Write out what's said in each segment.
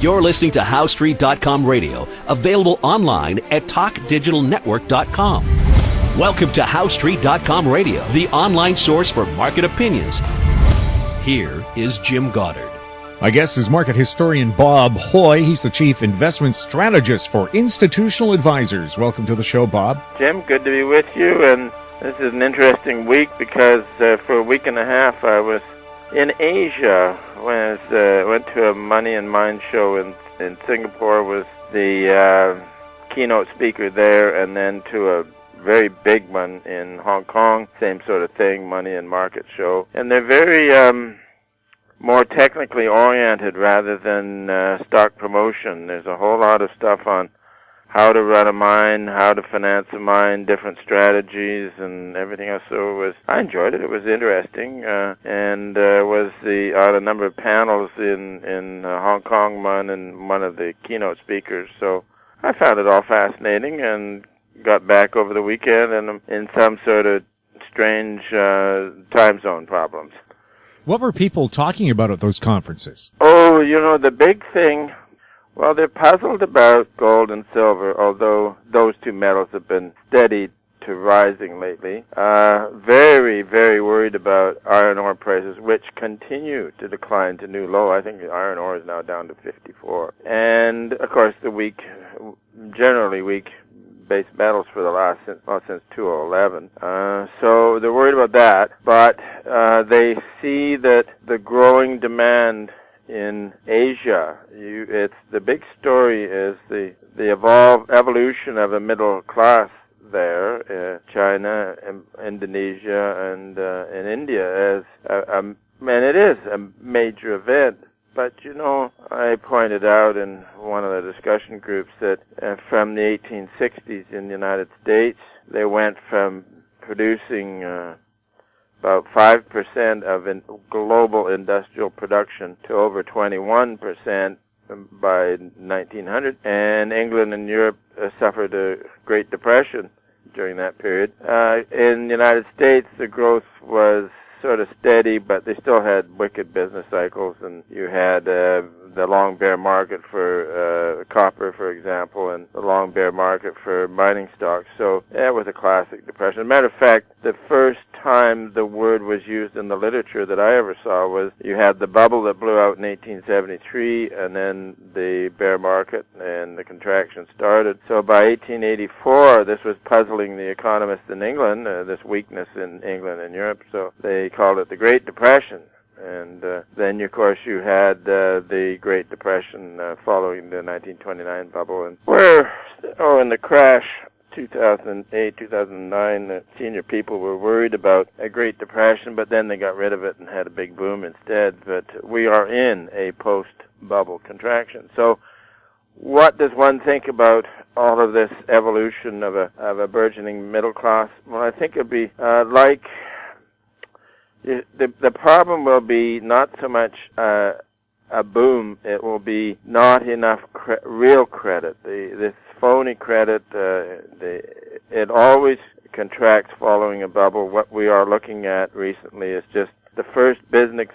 You're listening to HowStreet.com radio, available online at TalkDigitalNetwork.com. Welcome to HowStreet.com radio, the online source for market opinions. Here is Jim Goddard. My guest is market historian Bob Hoye. He's the chief investment strategist for Institutional Advisors. Welcome to the show, Bob. Jim, good to be with you. And this is an interesting week because for a week and a half I was in Asia when I went to a Money and Mind show in Singapore, was the keynote speaker there, and then to a very big one in Hong Kong, same sort of thing, Money and Market show. And they're very more technically oriented rather than stock promotion. There's a whole lot of stuff on how to run a mine, how to finance a mine, different strategies, and everything else. So I enjoyed it. It was interesting, and was on a number of panels in Hong Kong, and one of the keynote speakers. So I found it all fascinating, and got back over the weekend, and I'm in some sort of strange time zone problems. What were people talking about at those conferences? Oh, the big thing, well, they're puzzled about gold and silver, although those two metals have been steady to rising lately. Very, very worried about iron ore prices, which continue to decline to new low. I think the iron ore is now down to 54. And, of course, generally weak base metals for since 2011. So they're worried about that, but they see that the growing demand in Asia, the big story is the evolution of a middle class there, China, Indonesia, and India, and it is a major event. But, I pointed out in one of the discussion groups that from the 1860s in the United States, they went from producing about 5% of global industrial production to over 21% by 1900. And England and Europe suffered a Great Depression during that period. In the United States, the growth was sort of steady, but they still had wicked business cycles, and you had the long bear market for copper, for example, and the long bear market for mining stocks. So that was a classic depression. As a matter of fact, the first time the word was used in the literature that I ever saw was you had the bubble that blew out in 1873, and then the bear market and the contraction started. So by 1884, this was puzzling the economists in England, this weakness in England and Europe, so they called it the Great Depression. And then, of course, you had the Great Depression following the 1929 bubble. And in the crash, 2008, 2009, the senior people were worried about a Great Depression, but then they got rid of it and had a big boom instead. But we are in a post-bubble contraction. So what does one think about all of this evolution of a burgeoning middle class? Well, I think it'd be the problem will be not so much a boom, it will be not enough real credit. This phony credit, it always contracts following a bubble. What we are looking at recently is just the first business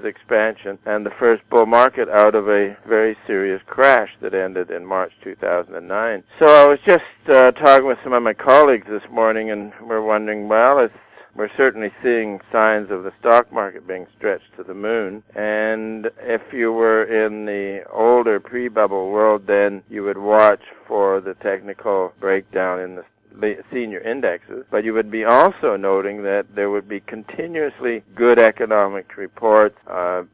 expansion and the first bull market out of a very serious crash that ended in March 2009. So I was just talking with some of my colleagues this morning, and we're wondering, we're certainly seeing signs of the stock market being stretched to the moon. And if you were in the older pre-bubble world, then you would watch for the technical breakdown in the senior indexes. But you would be also noting that there would be continuously good economic reports,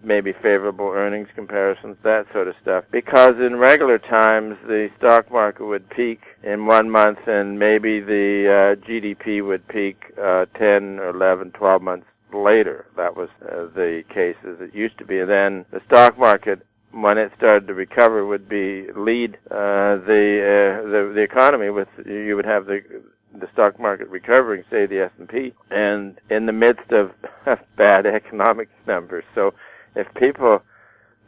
maybe favorable earnings comparisons, that sort of stuff. Because in regular times, the stock market would peak in 1 month, and maybe the GDP would peak 10 or 11, 12 months later. That was the case as it used to be. And then the stock market, when it started to recover, would lead the economy. You would have the stock market recovering, say the S&P, and in the midst of bad economic numbers. So if people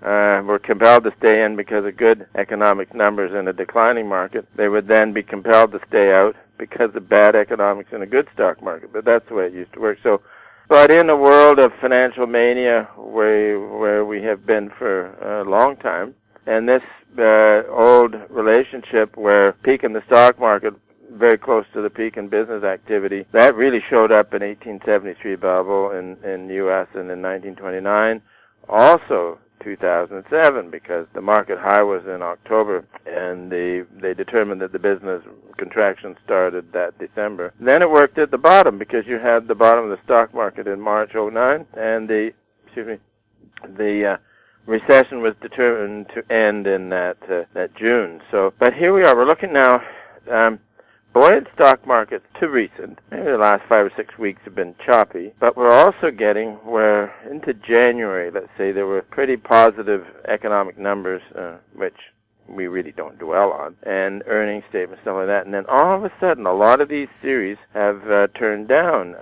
were compelled to stay in because of good economic numbers in a declining market, they would then be compelled to stay out because of bad economics in a good stock market. But that's the way it used to work. So, but in a world of financial mania where we have been for a long time, And this old relationship where peak in the stock market, very close to the peak in business activity, that really showed up in 1873 bubble in the U.S. and in 1929. Also 2007, because the market high was in October, and they determined that the business contraction started that December. Then it worked at the bottom, because you had the bottom of the stock market in March 09, and the recession was determined to end in that June. So, but here we are. We're looking now. Buoyant stock markets, too recent. Maybe the last 5 or 6 weeks have been choppy, but we're also getting where into January, let's say, there were pretty positive economic numbers, which we really don't dwell on, and earnings statements, stuff like that. And then all of a sudden, a lot of these series have turned down.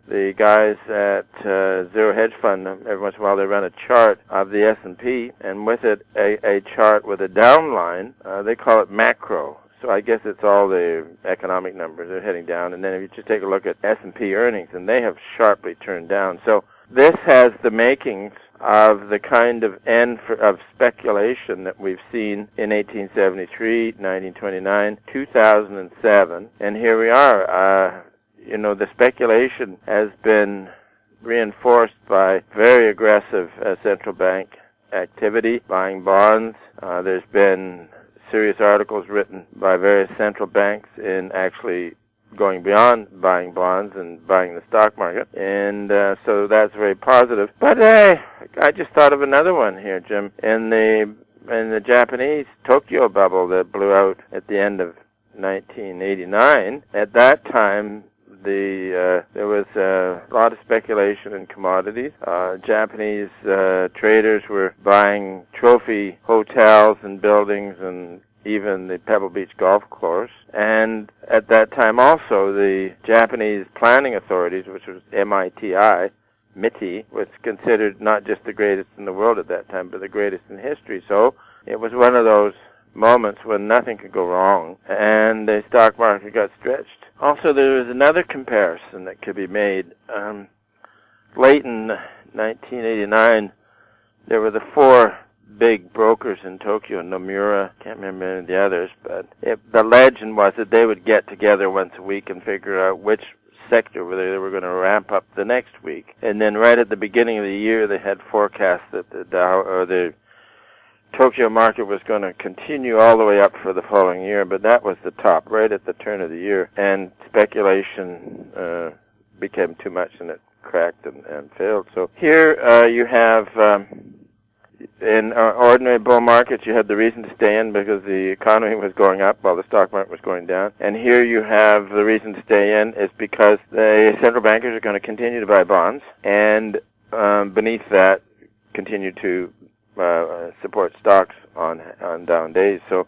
The guys at Zero Hedge Fund, every once in a while, they run a chart of the S&P, and with it, a chart with a down line. They call it macro. So I guess it's all the economic numbers are heading down. And then if you just take a look at S&P earnings, and they have sharply turned down. So this has the makings of the kind of end of speculation that we've seen in 1873, 1929, 2007. And here we are. The speculation has been reinforced by very aggressive central bank activity, buying bonds. There's been serious articles written by various central banks in actually going beyond buying bonds and buying the stock market, and so that's very positive. But I just thought of another one here, Jim. In the Japanese Tokyo bubble that blew out at the end of 1989, at that time there was a lot of speculation in commodities. Japanese traders were buying trophy hotels and buildings and even the Pebble Beach golf course. And at that time also, the Japanese planning authorities, which was MITI, was considered not just the greatest in the world at that time, but the greatest in history. So it was one of those moments when nothing could go wrong, and the stock market got stretched. Also, there was another comparison that could be made. Late in 1989, there were the four big brokers in Tokyo, Nomura, can't remember any of the others, but the legend was that they would get together once a week and figure out which sector whether they were going to ramp up the next week. And then right at the beginning of the year, they had forecast that the Tokyo market was going to continue all the way up for the following year, but that was the top, right at the turn of the year. And speculation became too much, and it cracked and failed. So here you have, in ordinary bull markets, you had the reason to stay in because the economy was going up while the stock market was going down. And here you have the reason to stay in is because the central bankers are going to continue to buy bonds, and beneath that, continue to support stocks on down days. So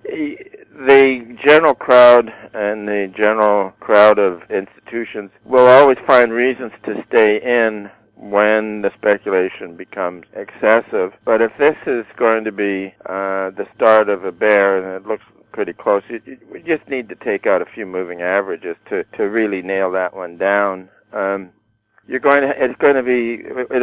the general crowd and the general crowd of institutions will always find reasons to stay in when the speculation becomes excessive. But if this is going to be the start of a bear, and it looks pretty close, we just need to take out a few moving averages to really nail that one down. It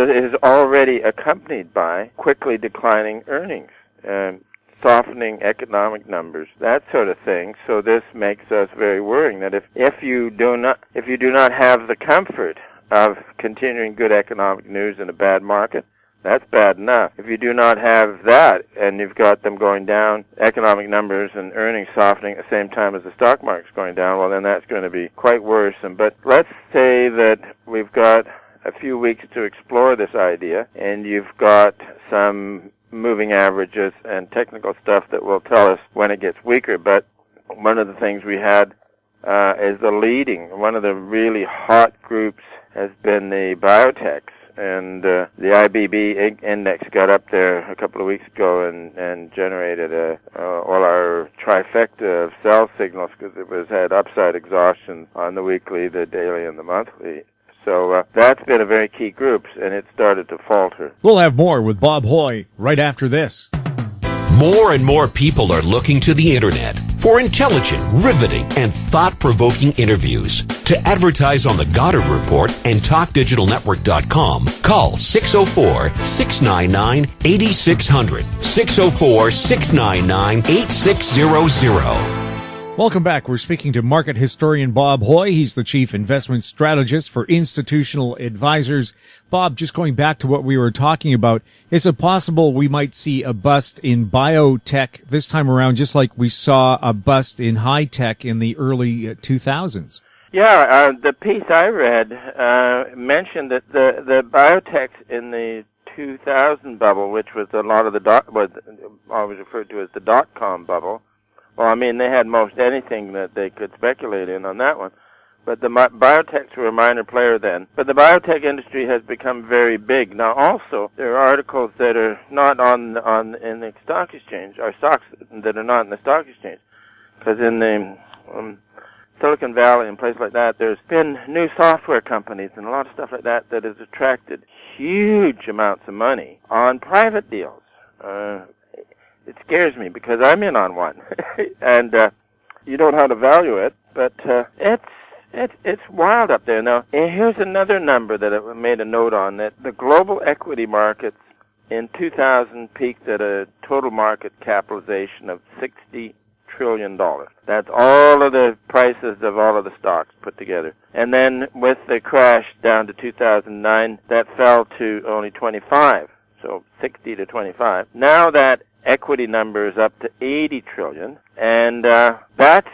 is already accompanied by quickly declining earnings and softening economic numbers, that sort of thing. So this makes us very worrying that if you do not have the comfort of continuing good economic news in a bad market, that's bad enough. If you do not have that, and you've got them going down, economic numbers and earnings softening at the same time as the stock market's going down, well, then that's going to be quite worrisome. But let's say that we've got a few weeks to explore this idea, and you've got some moving averages and technical stuff that will tell us when it gets weaker. But one of the things we had is one of the really hot groups has been the Biotechs. And the IBB index got up there a couple of weeks ago and generated all our trifecta of sell signals because it had upside exhaustion on the weekly, the daily, and the monthly. So that's been a very key group, and it started to falter. We'll have more with Bob Hoye right after this. More and more people are looking to the Internet for intelligent, riveting, and thought-provoking interviews. To advertise on the Goddard Report and TalkDigitalNetwork.com, call 604-699-8600, 604-699-8600. Welcome back. We're speaking to market historian Bob Hoye. He's the chief investment strategist for Institutional Advisors. Bob, just going back to what we were talking about, is it possible we might see a bust in biotech this time around, just like we saw a bust in high tech in the early 2000s? Yeah, the piece I read mentioned that the biotechs in the 2000 bubble, which was a lot of was always referred to as the dot-com bubble. Well, I mean, they had most anything that they could speculate in on that one. But the biotechs were a minor player then. But the biotech industry has become very big. Now, also, there are articles that are not in the stock exchange, or stocks that are not in the stock exchange. Because in the Silicon Valley and places like that, there's been new software companies and a lot of stuff like that that has attracted huge amounts of money on private deals. It scares me because I'm in on one, and you don't know how to value it, but it's wild up there. Now, here's another number that I made a note on, that the global equity markets in 2000 peaked at a total market capitalization of $60 trillion. That's all of the prices of all of the stocks put together. And then with the crash down to 2009, that fell to only 25, so 60 to 25. Now that equity number is up to 80 trillion, and that's,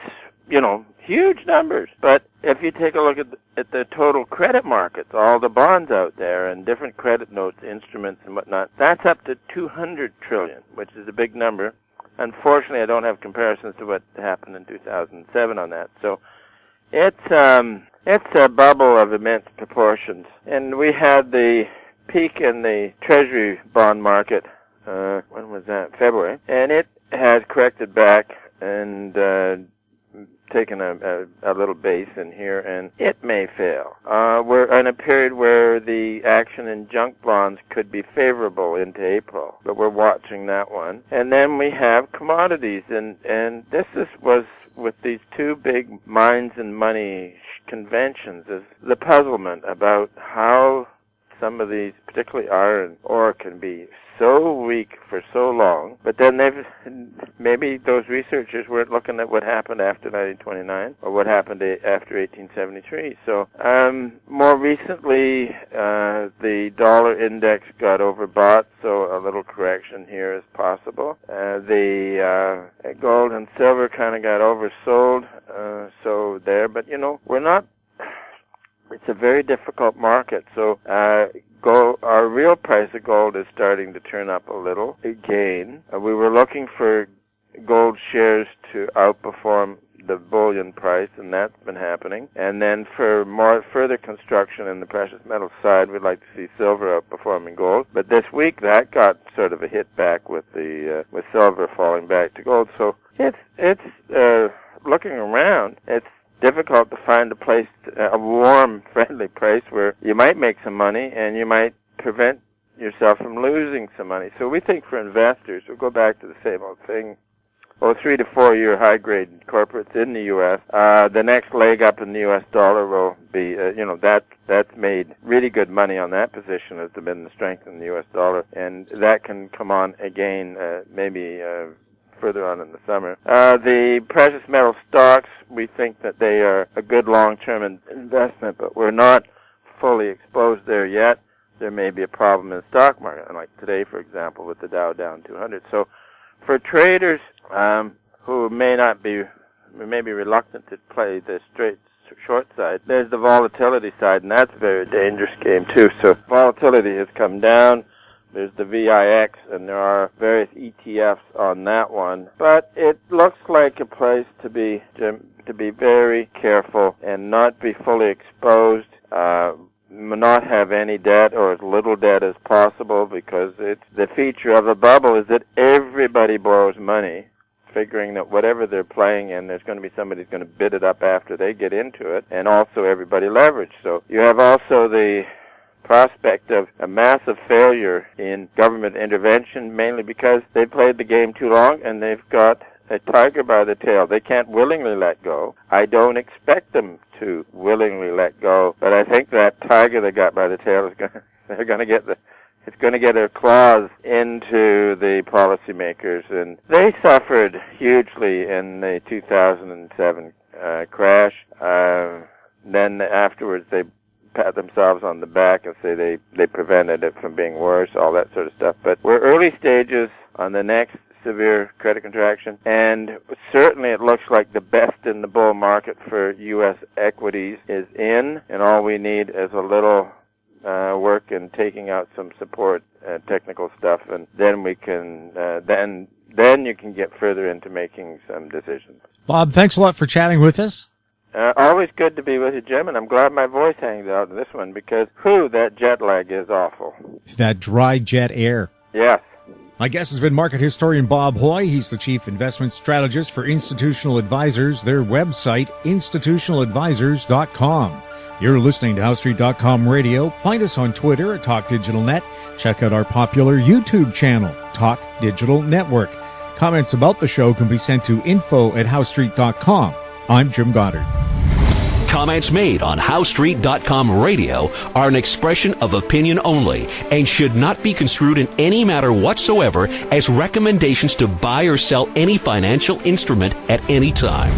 huge numbers. But if you take a look at the total credit markets, all the bonds out there and different credit notes, instruments and whatnot, that's up to 200 trillion, which is a big number. Unfortunately, I don't have comparisons to what happened in 2007 on that. So it's a bubble of immense proportions. And we had the peak in the Treasury bond market. When was that? February. And it has corrected back and taken a little base in here, and it may fail. We're in a period where the action in junk bonds could be favorable into April, but we're watching that one. And then we have commodities, and this was with these two big minds and money conventions, is the puzzlement about how some of these, particularly iron ore, can be so weak for so long, but then maybe those researchers weren't looking at what happened after 1929 or what happened after 1873. So more recently, the dollar index got overbought, so a little correction here is possible. The gold and silver kind of got oversold, so there. But we're not. It's a very difficult market, so our real price of gold is starting to turn up a little again. We were looking for gold shares to outperform the bullion price, and that's been happening. And then for more further construction in the precious metal side, we'd like to see silver outperforming gold. But this week, that got sort of a hit back with silver falling back to gold. So it's looking around. It's difficult to find a warm, friendly place where you might make some money and you might prevent yourself from losing some money. So we think for investors, we'll go back to the same old thing. 3 to 4 year high-grade corporates in the U.S. The next leg up in the U.S. dollar will be, that's made really good money on that position as there's been the strength in the U.S. dollar, and that can come on again, maybe further on in the summer. The precious metal stocks, we think that they are a good long-term investment, but we're not fully exposed there yet. There may be a problem in the stock market, like today, for example, with the Dow down 200. So for traders who may be reluctant to play the straight short side, there's the volatility side, and that's a very dangerous game too. So volatility has come down. There's the VIX, and there are various ETFs on that one. But it looks like a place to be very careful and not be fully exposed, not have any debt or as little debt as possible, because it's the feature of a bubble is that everybody borrows money, figuring that whatever they're playing in, there's going to be somebody who's going to bid it up after they get into it, and also everybody leveraged. So you have also the prospect of a massive failure in government intervention, mainly because they played the game too long and they've got a tiger by the tail. They can't willingly let go. I don't expect them to willingly let go, but I think that tiger they got by the tail is they're going to get it's going to get their claws into the policymakers, and they suffered hugely in the 2007 crash. Then afterwards, they pat themselves on the back and say they prevented it from being worse, all that sort of stuff. But we're early stages on the next severe credit contraction, and certainly it looks like the best in the bull market for U.S. equities is in, and all we need is a little work in taking out some support technical stuff, and then we can then you can get further into making some decisions. Bob, thanks a lot for chatting with us. Always good to be with you, Jim, and I'm glad my voice hangs out in this one because, that jet lag is awful. It's that dry jet air. Yes. My guest has been market historian Bob Hoye. He's the chief investment strategist for Institutional Advisors. Their website, institutionaladvisors.com. You're listening to HowStreet.com radio. Find us on Twitter at Talk Digital Net. Check out our popular YouTube channel, Talk Digital Network. Comments about the show can be sent to info@HowStreet.com. I'm Jim Goddard. Comments made on HowStreet.com radio are an expression of opinion only and should not be construed in any matter whatsoever as recommendations to buy or sell any financial instrument at any time.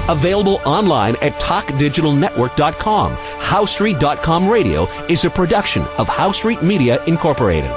Available online at TalkDigitalNetwork.com. HowStreet.com radio is a production of HowStreet Media Incorporated.